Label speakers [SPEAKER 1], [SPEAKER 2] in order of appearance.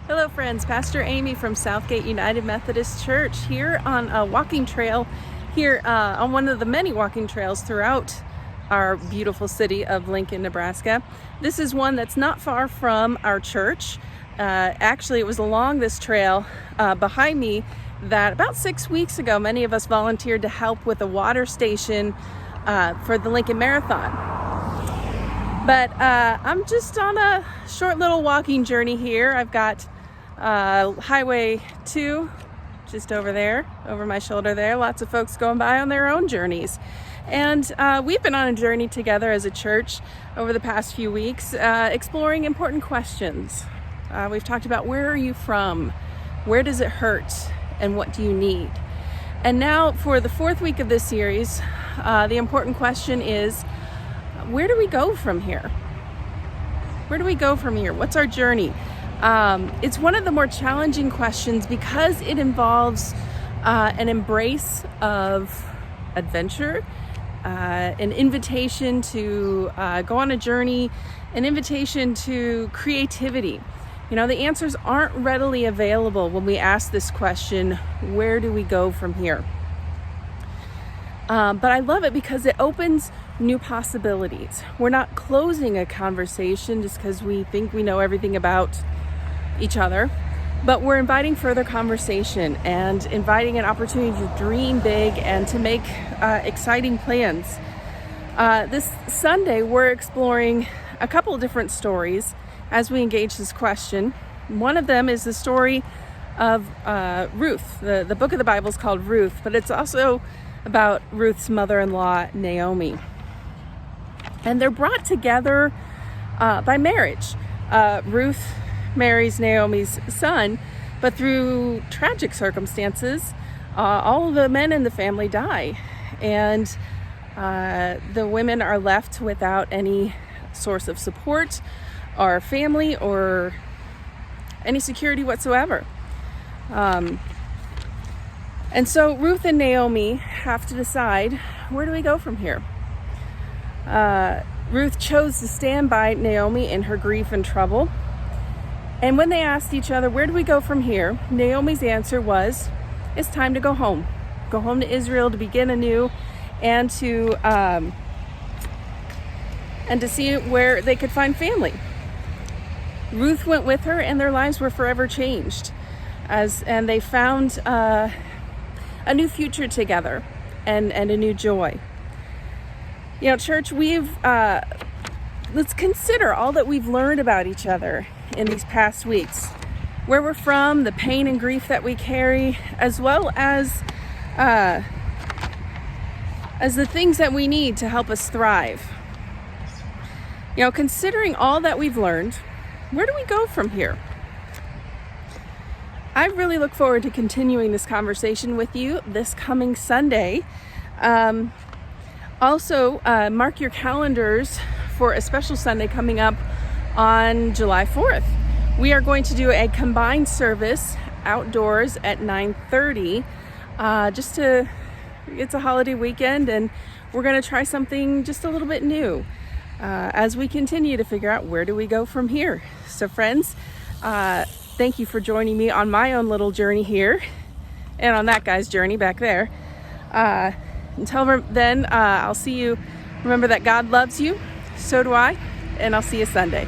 [SPEAKER 1] Hello friends, Pastor Amy from Southgate United Methodist Church here on a walking trail here on one of the many walking trails throughout our beautiful city of Lincoln, Nebraska. This is one that's not far from our church. Actually, it was along this trail behind me that about 6 weeks ago, many of us volunteered to help with a water station for the Lincoln Marathon. But I'm just on a short little walking journey here. I've got Highway 2 just over there, over my shoulder there. Lots of folks going by on their own journeys. And we've been on a journey together as a church over the past few weeks, exploring important questions. We've talked about where are you from? Where does it hurt? And what do you need? And now for the fourth week of this series, the important question is, where do we go from here? Where do we go from here? What's our journey? It's one of the more challenging questions because it involves an embrace of adventure, an invitation to go on a journey, an invitation to creativity. You know, the answers aren't readily available when we ask this question, where do we go from here? But I love it because it opens new possibilities. We're not closing a conversation just because we think we know everything about each other, but we're inviting further conversation and inviting an opportunity to dream big and to make exciting plans. This Sunday, we're exploring a couple of different stories as we engage this question. One of them is the story of Ruth. The book of the Bible is called Ruth, but it's also about Ruth's mother-in-law, Naomi. And they're brought together by marriage. Ruth marries Naomi's son, but through tragic circumstances, all of the men in the family die. And the women are left without any source of support or family or any security whatsoever. And so Ruth and Naomi have to decide, where do we go from here? Ruth chose to stand by Naomi in her grief and trouble. And when they asked each other, where do we go from here? Naomi's answer was, it's time to go home. Go home to Israel to begin anew and to see where they could find family. Ruth went with her and their lives were forever changed and they found a new future together and a new joy. You know, church, let's consider all that we've learned about each other in these past weeks. Where we're from, the pain and grief that we carry, as well as the things that we need to help us thrive. You know, considering all that we've learned, where do we go from here? I really look forward to continuing this conversation with you this coming Sunday. Also, mark your calendars for a special Sunday coming up on July 4th. We are going to do a combined service outdoors at 9:30. It's a holiday weekend and we're going to try something just a little bit new as we continue to figure out where do we go from here. So friends, thank you for joining me on my own little journey here and on that guy's journey back there. Until then, I'll see you. Remember that God loves you, so do I, and I'll see you Sunday.